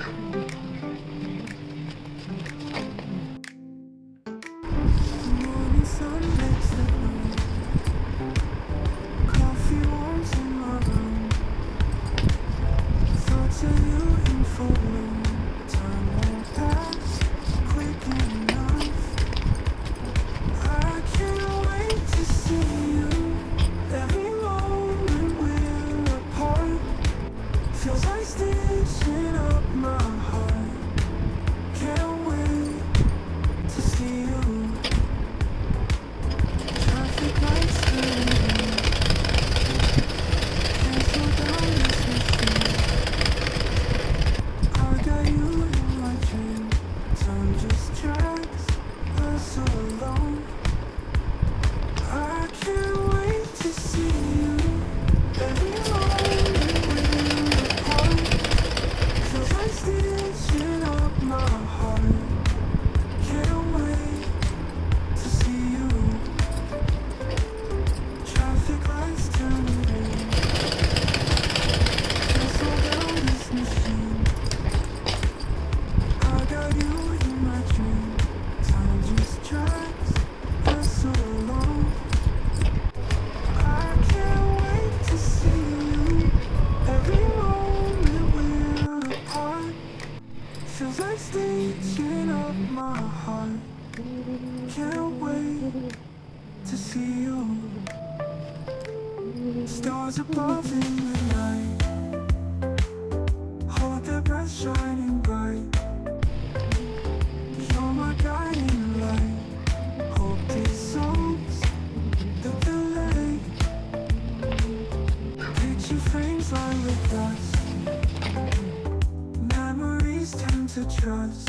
Morning sun makes the room. Coffee warms in my room. Thoughts of you in full bloom. Time won't pass quick enough. I can't wait to see you. Every moment we're apart feels like stitching up my heart. Can't wait to see you. Traffic lights turning. Can't slow down this machine. I got you in my dream. Time just drags us along. I can't wait to see you. Every moment we're apart feels like stitching up my heart. Can't wait to see you. Traffic lights turning green. Can't slow down this machine. I got you in my dream. Time just drags us along. I can't wait to see you. Every moment we're apart feels like stitching up my heart. Can't wait to see you. Stars above in the night hold their breath shining bright. You're my guiding light. Hope dissolves the delay. Picture frames line with us. Memories tend to trust.